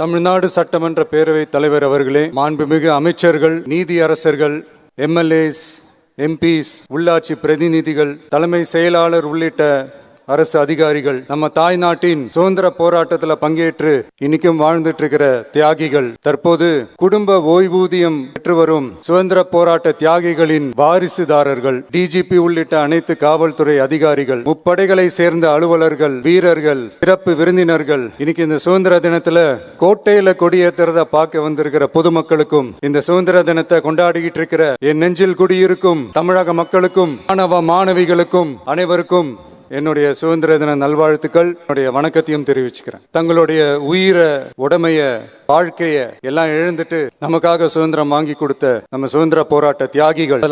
தமிழ்நாடு சட்டமன்ற பேரவைத் தலைவர் அவர்களே, மாண்புமிகு அமைச்சர்கள், நீதியரசர்கள், எம்எல்ஏஸ், எம்பிஸ், உள்ளாட்சி பிரதிநிதிகள், தலைமை செயலாளர் உள்ளிட்ட அரசு அதிகாரிகள், நம்ம தாய் நாட்டின் சுதந்திர போராட்டத்தில் பங்கேற்று இன்னைக்கும் வாழ்ந்துட்டு இருக்கிற தியாகிகள், தற்போது குடும்ப ஓய்வூதியம் பெற்று வரும் சுதந்திர போராட்ட தியாகிகளின் வாரிசுதாரர்கள், டிஜிபி உள்ளிட்ட அனைத்து காவல்துறை அதிகாரிகள், முப்படைகளை சேர்ந்த அலுவலர்கள், வீரர்கள், சிறப்பு விருந்தினர்கள், இன்னைக்கு இந்த சுதந்திர தினத்துல கோட்டையில கொடியேற்றுறத பார்க்க வந்திருக்கிற பொதுமக்களுக்கும், இந்த சுதந்திர தினத்தை கொண்டாடிக்கிட்டு இருக்கிற என் நெஞ்சில் குடியிருக்கும் தமிழக மக்களுக்கும், மாணவ மாணவிகளுக்கும் அனைவருக்கும் என்னுடைய சுதந்திர தின நல்வாழ்த்துக்கள், என்னுடைய வணக்கத்தையும் தெரிவிச்சுக்கிறேன். தங்களுடைய உயிரை, உடமைய, வாழ்க்கைய எல்லாம் இழந்துட்டு நமக்காக சுதந்திரம் வாங்கி கொடுத்த நம்ம சுதந்திர போராட்ட தியாகிகள்,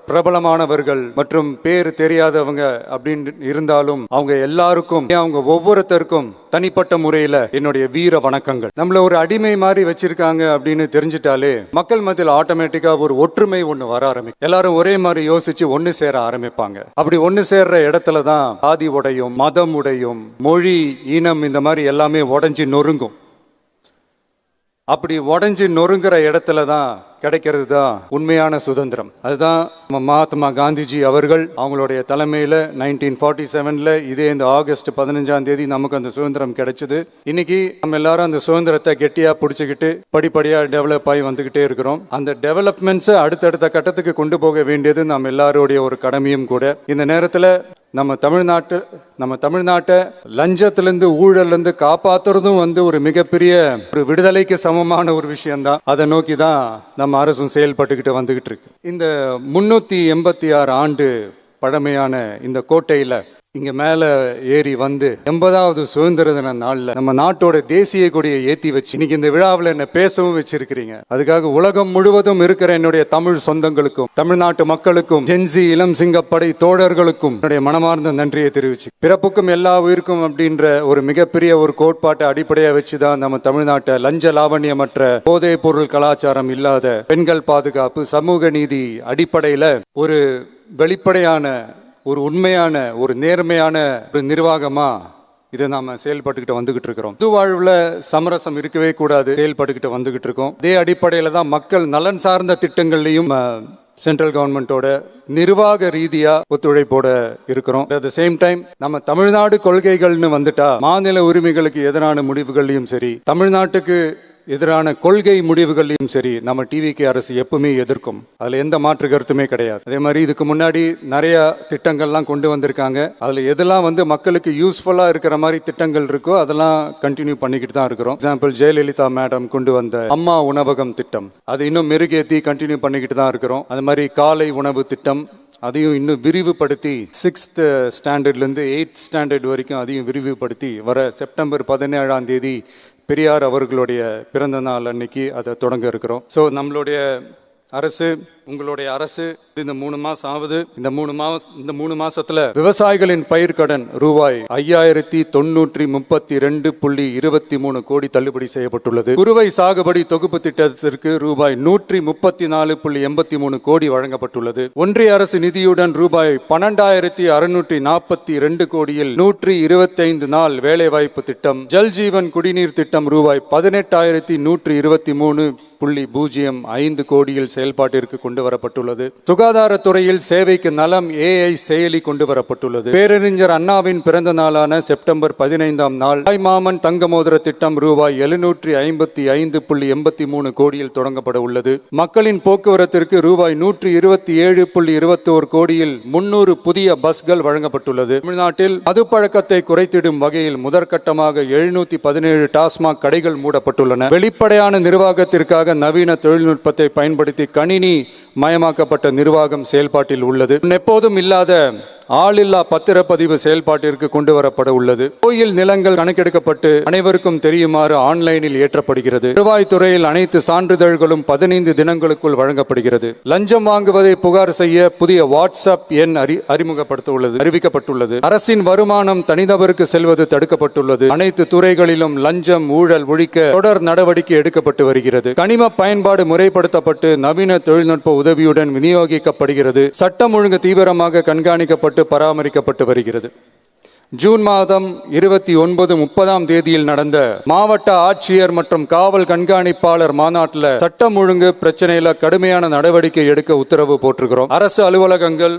பிரபலமானவர்கள் மற்றும் பேர் தெரியாதவங்க அப்படின்னு இருந்தாலும் அவங்க எல்லாருக்கும், அவங்க ஒவ்வொருத்தருக்கும் தனிப்பட்ட முறையில என்னுடைய வீர வணக்கங்கள். நம்மள ஒரு அடிமை மாதிரி வச்சிருக்காங்க அப்படின்னு தெரிஞ்சிட்டாலே மக்கள் மத்தியில் ஆட்டோமேட்டிக்கா ஒரு ஒற்றுமை ஒண்ணு வர ஆரம்பிக்கும். எல்லாரும் ஒரே மாதிரி யோசிச்சு ஒன்னு சேர ஆரம்பிப்பாங்க. அப்படி ஒன்னு சேர்ற இடத்துல தான் சாதி உடையும், மதம் உடையும், மொழி, இனம் இந்த மாதிரி எல்லாமே உடைஞ்சு நொறுங்கும். அப்படி உடைஞ்சு நொறுங்குற இடத்துல தான் கிடைக்கிறது தான் உண்மையான சுதந்திரம். அதுதான் மகாத்மா காந்திஜி அவர்கள் அவங்களுடைய தலைமையில 1947 இதே இந்த ஆகஸ்ட் 15 நமக்கு அந்த சுதந்திரம் கிடைச்சது. இன்னைக்கு நம்ம எல்லாரும் அந்த சுதந்திரத்தை கெட்டியா பிடிச்சுக்கிட்டு படிப்படியா டெவலப் ஆகி வந்துகிட்டே இருக்கிறோம். அந்த டெவலப்மெண்ட்ஸை அடுத்தடுத்த கட்டத்துக்கு கொண்டு போக வேண்டியது நம்ம எல்லாருடைய ஒரு கடமையும் கூட. இந்த நேரத்துல நம்ம தமிழ்நாட்டை லஞ்சத்திலிருந்து, ஊழலிருந்து காப்பாத்துறதும் ஒரு மிகப்பெரிய ஒரு விடுதலைக்கு சமமான ஒரு விஷயம்தான். அதை நோக்கி தான் நம்ம அரசும் செயல்பட்டுக்கிட்டு வந்துகிட்டு இருக்கு. இந்த 386 ஆண்டு பழமையான இந்த கோட்டையில இங்க மேல ஏறி வந்து 80வது சுதந்திர தின நாள்ல நம்ம நாட்டோட தேசிய கொடியை ஏத்தி வச்சு இன்னைக்கு இந்த விழாவில் என்ன பேசவும் வச்சிருக்கிறீங்க. அதுக்காக உலகம் முழுவதும் இருக்கிற என்னுடைய தமிழ் சொந்தங்களுக்கும், தமிழ்நாட்டு மக்களுக்கும், ஜென்சி இளம் சிங்கப்படை தோழர்களுக்கும் என்னுடைய மனமார்ந்த நன்றியை தெரிவிச்சு, பிறப்புக்கும் எல்லா உயிருக்கும் அப்படின்ற ஒரு மிகப்பெரிய ஒரு கோட்பாட்டை அடிப்படையா வச்சுதான் நம்ம தமிழ்நாட்டை லஞ்ச லாவண்யமற்ற, போதைப் பொருள் கலாச்சாரம் இல்லாத, பெண்கள் பாதுகாப்பு, சமூக நீதி அடிப்படையில ஒரு வெளிப்படையான, ஒரு உண்மையான, ஒரு நேர்மையான ஒரு நிர்வாகமா இதை நாம செயல்பட்டுக்கிட்டு வந்துகிட்டு இருக்கிறோம். பொது வாழ்வுல சமரசம் இருக்கவே கூடாது, செயல்பட்டுக்கிட்டு வந்துகிட்டு இருக்கோம். இதே அடிப்படையில தான் மக்கள் நலன் சார்ந்த திட்டங்கள்லையும் சென்ட்ரல் கவர்மெண்டோட நிர்வாக ரீதியா ஒத்துழைப்போட இருக்கிறோம். அட் த சேம் டைம் நம்ம தமிழ்நாடு கொள்கைகள்னு வந்துட்டா மாநில உரிமைகளுக்கு எதிரான முடிவுகள்லையும் சரி, தமிழ்நாட்டுக்கு எதிரான கொள்கை முடிவுகளையும் சரி, நம்ம டிவிகே அரசு எப்பவுமே எதிர்க்கும். அதுல எந்த மாற்று கருத்துமே கிடையாது. அதே மாதிரி இதுக்கு முன்னாடி நிறைய திட்டங்கள்லாம் கொண்டு வந்திருக்காங்க. அதுல எதெல்லாம் மக்களுக்கு யூஸ்ஃபுல்லா இருக்கிற மாதிரி திட்டங்கள் இருக்கோ அதெல்லாம் கண்டினியூ பண்ணிக்கிட்டு தான் இருக்கிறோம். எக்ஸாம்பிள், ஜெயலலிதா மேடம் கொண்டு வந்த அம்மா உணவகம் திட்டம், அது இன்னும் மெருகேற்றி கண்டினியூ பண்ணிக்கிட்டு தான் இருக்கிறோம். அது மாதிரி காலை உணவு திட்டம், அதையும் இன்னும் விரிவுபடுத்தி 6th ஸ்டாண்டர்ட்லேருந்து 8th ஸ்டாண்டர்ட் வரைக்கும் அதையும் விரிவுபடுத்தி வர செப்டம்பர் 17 பெரியார் அவர்களுடைய பிறந்த நாள் அன்னைக்கு அதை தொடங்க இருக்கிறோம். ஸோ நம்மளுடைய அரசு, உங்களுடைய அரசு இந்த 3 மாசம் ஆகுது. இந்த 3 மாசத்துல விவசாயிகளின் பயிர்க்கடன் ரூபாய் 5932.23 கோடி தள்ளுபடி செய்யப்பட்டுள்ளது. குறுவை சாகுபடி தொகுப்பு திட்டத்திற்கு ரூபாய் 134.83 கோடி வழங்கப்பட்டுள்ளது. ஒன்றிய அரசு நிதியுடன் ரூபாய் 12,642 கோடியில் 125 நாள் வேலைவாய்ப்பு திட்டம், ஜல் ஜீவன் குடிநீர் திட்டம் ரூபாய் 18,123.05 கோடியில் செயல்பாட்டிற்கு கொண்டு வரப்பட்டுள்ளது. சுகாதாரத்துறையில் சேவைக்கு நலம் AI செயலி கொண்டு வரப்பட்டுள்ளது. பேரறிஞர் அண்ணாவின் பிறந்த நாளான செப்டம்பர் 15 தாய்மாமன் தங்க மோதிர திட்டம் ரூபாய் 755.83 கோடியில் தொடங்கப்பட உள்ளது. மக்களின் போக்குவரத்திற்கு ரூபாய் 127.21 கோடியில் 300 புதிய பஸ்கள் வழங்கப்பட்டுள்ளது. தமிழ்நாட்டில் மதுப்பழக்கத்தை குறைத்திடும் வகையில் முதற்கட்டமாக 717 டாஸ்மாக் கடைகள் மூடப்பட்டுள்ளன. வெளிப்படையான நிர்வாகத்திற்காக நவீன தொழில்நுட்பத்தை பயன்படுத்தி கணினி மயமாக்கப்பட்ட நிர்வாகம் செயல்பாட்டில் உள்ளது. எப்போதும் இல்லாத ஆளில்லா பத்திரப்பதிவு செயல்பாட்டிற்கு கொண்டு வரப்பட உள்ளது. கோயில் நிலங்கள் கணக்கெடுக்கப்பட்டு அனைவருக்கும் தெரியுமாறு ஆன்லைனில் ஏற்றப்படுகிறது. வருவாய்த்துறையில் அனைத்து சான்றிதழ்களும் 15 தினங்களுக்குள் வழங்கப்படுகிறது. லஞ்சம் வாங்குவதை புகார் செய்ய புதிய வாட்ஸ்அப் எண் அறிவிக்கப்பட்டுள்ளது. அரசின் வருமானம் தனிநபருக்கு செல்வது தடுக்கப்பட்டுள்ளது. அனைத்து துறைகளிலும் லஞ்சம், ஊழல் ஒழிக்க தொடர் நடவடிக்கை எடுக்கப்பட்டு வருகிறது. கனிம பயன்பாடு முறைப்படுத்தப்பட்டு நவீன தொழில்நுட்ப உதவியுடன் விநியோகிக்கப்படுகிறது. சட்டம் ஒழுங்கு தீவிரமாக கண்காணிக்கப்பட்டு பராமரிக்கப்பட்டு வருகிறது. ஜூன் மாதம் 29, 30ஆம் தேதியில் நடந்த மாவட்ட ஆட்சியர் மற்றும் காவல் கண்காணிப்பாளர் மாநாட்டில் சட்டம் ஒழுங்கு பிரச்சனையில கடுமையான நடவடிக்கை எடுக்க உத்தரவு போட்டிருக்கிறோம். அரசு அலுவலகங்கள்,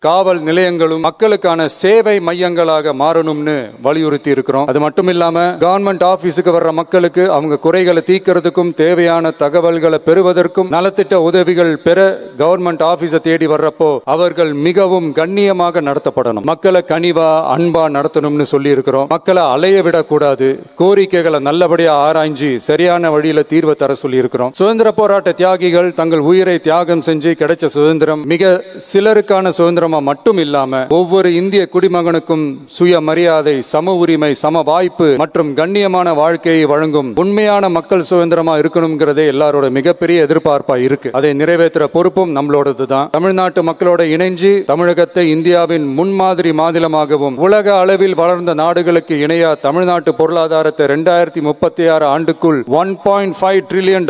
காவல் நிலையங்களும் மக்களுக்கான சேவை மையங்களாக மாறணும்னு வலியுறுத்தி இருக்கிறோம். அது மட்டும் இல்லாம கவர்மெண்ட் ஆபீஸுக்கு வர்ற மக்களுக்கு அவங்க குறைகளை தீர்க்கிறதுக்கும் தேவையான தகவல்களை பெறுவதற்கும் நலத்திட்ட உதவிகள் பெற கவர்மெண்ட் ஆபீஸை தேடி வர்றப்போ அவர்கள் மிகவும் கண்ணியமாக நடத்தப்படணும். மக்களை கனிவா அன்பா நடத்தணும்னு சொல்லி இருக்கிறோம். மக்களை அலைய விடக்கூடாது. கோரிக்கைகளை நல்லபடியா ஆராய்ஞ்சு சரியான வழியில தீர்வை தர சொல்லி இருக்கிறோம். சுதந்திர போராட்ட தியாகிகள் தங்கள் உயிரை தியாகம் செஞ்சு கிடைச்ச சுதந்திரம் மிக சிலருக்கான சுதந்திரம் மட்டும் இல்லாம ஒவ்வொரு இந்திய குடிமகனுக்கும் சுய மரியாதை, சம உரிமை, சம வாய்ப்பு மற்றும் கண்ணியமான வாழ்க்கையை வழங்கும் உண்மையான மக்கள் சுதந்திரமா இருக்கணும்ங்கிறதே எல்லாரோட மிகப்பெரிய எதிர்பார்ப்பா இருக்கு. அதை நிறைவேற்ற பொறுப்பும் நம்மளோடது தான். தமிழ்நாட்டு மக்களோட இணைஞ்சு தமிழகத்தை இந்தியாவின் முன்மாதிரி மாநிலமாகவும் உலக அளவில் வளர்ந்த நாடுகளுக்கு இணையா தமிழ்நாட்டு பொருளாதாரத்தை 2036 ஆண்டுக்குள் $1.5 trillion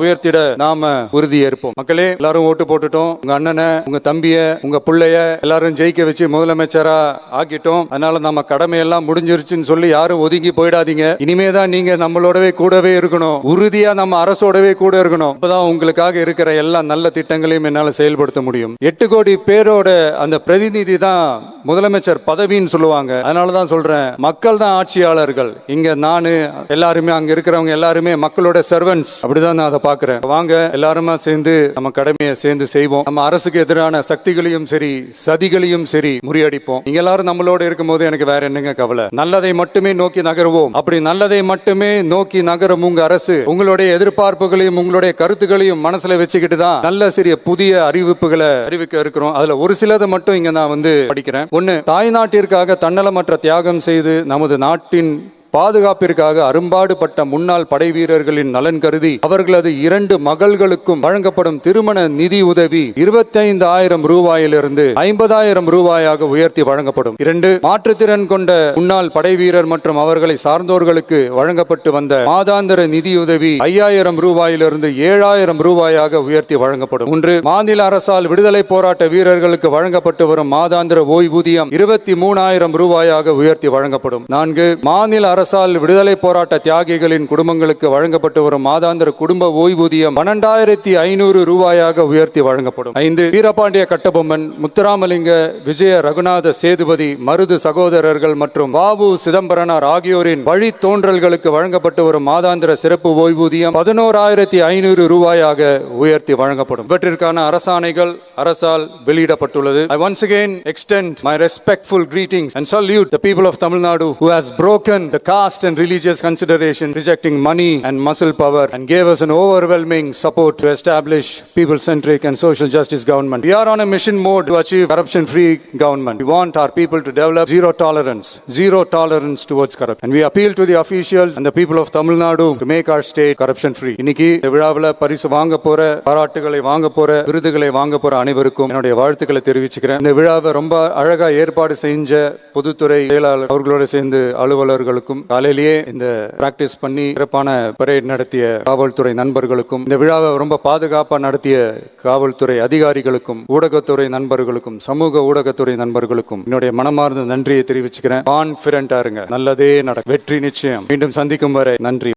உயர்த்திட நாம உறுதியேற்போம். மக்களே, எல்லாரும் ஓட்டு போட்டுட்டோம். உங்க அண்ணனை, உங்க தம்பிய, உங்க பிள்ளைய எல்லாரும் ஜெயிக்க வச்சு முதலமைச்சரா ஆக்கிட்டோம். அதனால நம்ம கடமை எல்லாம் முடிஞ்சிருச்சுன்னு சொல்லி யாரும் ஒதுங்கி போயிடாதீங்க. இனிமேதான் நீங்க நம்மளோடவே கூடவே இருக்கணும். உறுதியா நம்ம அரசோடவே கூட இருக்கணும். அப்பதான் உங்களுக்காக இருக்கிற எல்லா நல்ல திட்டங்களையும் என்னால செயல்படுத்த முடியும். 8 கோடி பேரோட அந்த பிரதிநிதி தான் முதலமைச்சர் பதவின்னு சொல்லுவாங்க. அதனாலதான் சொல்றேன், மக்கள் தான் ஆட்சியாளர்கள். இங்க நானு, எல்லாருமே அங்க இருக்கிறவங்க எல்லாருமே மக்களோட சர்வன்ட்ஸ். அப்படிதான் நான் அதை பாக்குறேன். வாங்க எல்லாருமா சேர்ந்து நம்ம கடமையை சேர்ந்து செய்வோம். நம்ம அரசுக்கு எதிரான சக்திகளையும் சரி, சதிகளையும் சரி முறியடிப்போம். நீங்க எல்லாரும் நம்மளோட இருக்கும் போது எனக்கு வேற என்னங்க கவலை? நல்லதை மட்டுமே நோக்கி நகருவோம். அப்படி நல்லதை மட்டுமே நோக்கி நகரும் உங்க அரசு உங்களுடைய எதிர்பார்ப்புகளையும் உங்களுடைய கருத்துக்களையும் மனசுல வச்சுக்கிட்டு தான் நல்ல சிறிய புதிய அறிவிப்புகளை அறிவிக்க இருக்கிறோம். அதுல ஒரு சிலதை மட்டும் இங்க நான் படிக்கிறேன். ஒன்னு, தாய்நாட்டிற்காக தன்னலமற்ற தியாகம் செய்து நமது நாட்டின் பாதுகாப்பிற்காக அரும்பாடுபட்ட முன்னாள் படை வீரர்களின் நலன் கருதி அவர்களது 2 மகள்களுக்கும் வழங்கப்படும் திருமண நிதி உதவி 25,000 ரூபாயிலிருந்து 50,000 ரூபாயாக உயர்த்தி வழங்கப்படும். 2, மாற்றுத்திறன் கொண்ட முன்னாள் படை வீரர் மற்றும் அவர்களை சார்ந்தோர்களுக்கு வழங்கப்பட்டு வந்த மாதாந்திர நிதியுதவி 5,000 ரூபாயிலிருந்து 7,000 ரூபாயாக உயர்த்தி வழங்கப்படும். 3, மாநில அரசால் விடுதலை போராட்ட வீரர்களுக்கு வழங்கப்பட்டு வரும் மாதாந்திர ஓய்வூதியம் 23,000 ரூபாயாக உயர்த்தி வழங்கப்படும். 4, மாநில அரசால் விடுதலை போராட்ட தியாகிகளின் குடும்பங்களுக்கு வழங்கப்பட்டு வரும் மாதாந்திர குடும்ப ஓய்வூதியம் 12,500 ரூபாயாக உயர்த்தி வழங்கப்படும். 5, வீரபாண்டிய கட்டபொம்மன், முத்துராமலிங்க, விஜய ரகுநாத சேதுபதி, மருது சகோதரர்கள் மற்றும் வாவு சிதம்பரனார் ஆகியோரின் வழி தோன்றல்களுக்கு வழங்கப்பட்டு வரும் மாதாந்திர சிறப்பு ஓய்வூதியம் 11,500 ரூபாயாக உயர்த்தி வழங்கப்படும். இவற்றிற்கான அரசாணைகள் அரசால் வெளியிடப்பட்டுள்ளது. I once again extend my respectful greetings and salute the people of Tamil Nadu who has broken the caste and religious consideration, rejecting money and muscle power, and gave us an overwhelming support to establish people-centric and social justice government. We are on a mission mode to achieve corruption-free government. We want our people to develop zero tolerance towards corruption. And we appeal to the officials and the people of Tamil Nadu to make our state corruption-free. இன்னைக்கு இந்த விழாவில் பரிசு வாங்க போற, பாராட்டுகளை வாங்க போற, விருதுகளை வாங்க போற அனைவருக்கும் என்னுடைய வாழ்த்துக்களை தெரிவிச்சுக்கிறேன். இந்த விழாவை ரொம்ப அழகா ஏற்பாடு செஞ்ச பொதுத்துறை செயலாளர் அவர்களோடு சேர்ந்து அலுவலர்களுக்கும், காலையிலேயே இந்த பிராக்டிஸ் பண்ணி சிறப்பான பரேட் நடத்திய காவல்துறை நண்பர்களுக்கும், இந்த விழாவை ரொம்ப பாதுகாப்பா நடத்திய காவல்துறை அதிகாரிகளுக்கும், ஊடகத்துறை நண்பர்களுக்கும், சமூக ஊடகத்துறை நண்பர்களுக்கும் என்னுடைய மனமார்ந்த நன்றியை தெரிவிச்சுக்கிறேன். கான்பிடென்டா இருங்க, நல்லதே நடக்கும், வெற்றி நிச்சயம். மீண்டும் சந்திக்கும் வரை நன்றி.